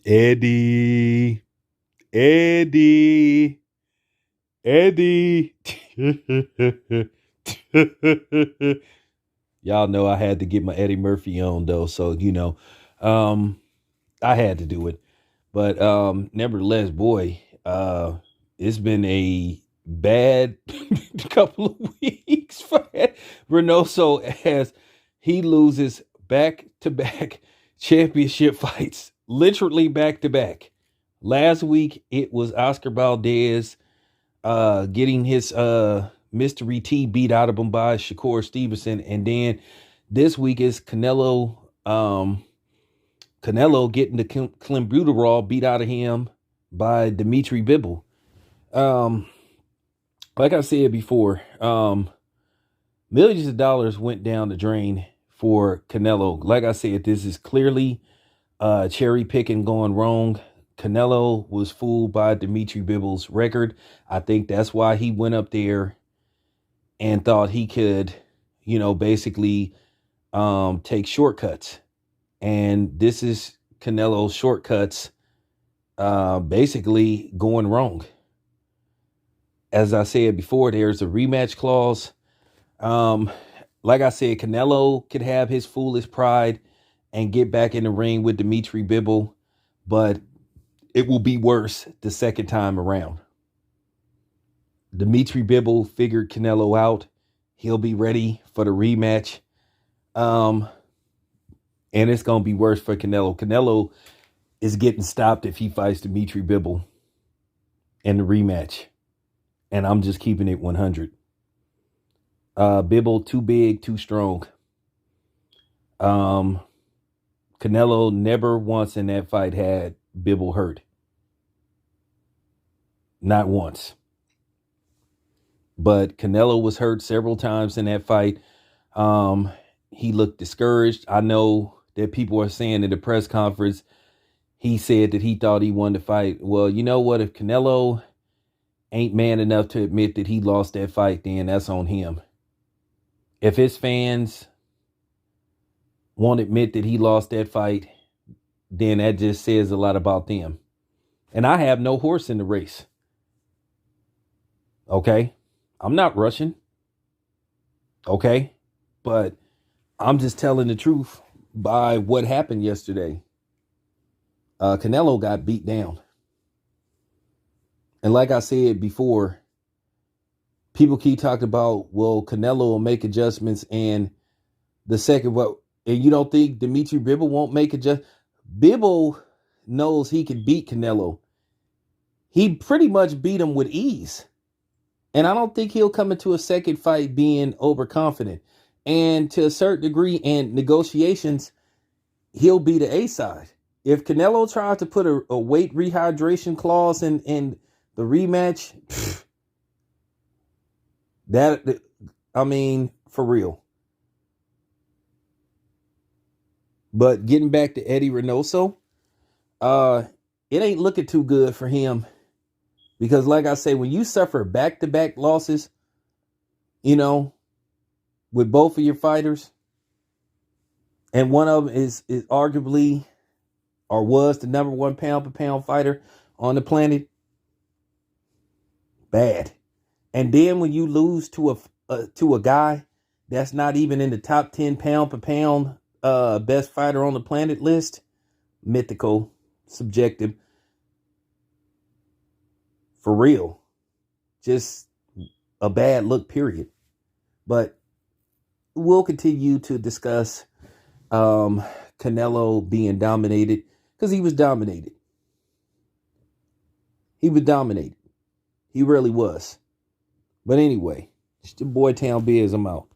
Eddie, Eddie, Eddie. Y'all know I had to get my Eddie Murphy on though, so um, I had to do it. But nevertheless, boy, it's been a bad couple of weeks for Reynoso as he loses back to back championship fights, literally back to back. Last week it was Oscar Valdez getting his mystery T beat out of him by Shakur Stevenson, and then this week is Canelo getting the clenbuterol beat out of him by Dimitri Bibble. Um, like I said before, millions of dollars went down the drain for Canelo. Like I said, this is clearly cherry picking going wrong. Canelo was fooled by Dimitri Bibble's record. I think that's why he went up there and thought he could, basically take shortcuts. And this is Canelo's shortcuts basically going wrong. As I said before, there's a rematch clause. Like I said, Canelo could have his foolish pride and get back in the ring with Dimitri Bibble, but it will be worse the second time around. Dimitri Bibble figured Canelo out. He'll be ready for the rematch. And it's going to be worse for Canelo. Canelo is getting stopped if he fights Dimitri Bibble in the rematch. And I'm just keeping it 100. Bibble, too big, too strong. Canelo never once in that fight had Bibble hurt. Not once. But Canelo was hurt several times in that fight. He looked discouraged. I know that people are saying in the press conference, he said that he thought he won the fight. Well, you know what? If Canelo ain't man enough to admit that he lost that fight, then that's on him. If his fans won't admit that he lost that fight, then that just says a lot about them. And I have no horse in the race. Okay? I'm not rushing. Okay? But I'm just telling the truth by what happened yesterday. Canelo got beat down. And like I said before, people keep talking about, well, Canelo will make adjustments and the second, and you don't think Dimitri Bibble won't make adjustments? Bibble knows he can beat Canelo. He pretty much beat him with ease. And I don't think he'll come into a second fight being overconfident. And to a certain degree in negotiations, he'll be the A side. If Canelo tries to put a weight rehydration clause in the rematch, for real. But getting back to Eddie Reynoso, it ain't looking too good for him. Because like I say, when you suffer back-to-back losses, with both of your fighters, and one of them is arguably or was the number one pound-for-pound fighter on the planet, bad. And then when you lose to a guy that's not even in the top 10 pound-for-pound best fighter on the planet list, mythical, subjective, for real, just a bad look, period. But we'll continue to discuss Canelo being dominated, because he was dominated. He was dominated. He really was. But anyway, it's your boy Town Biz. I'm out.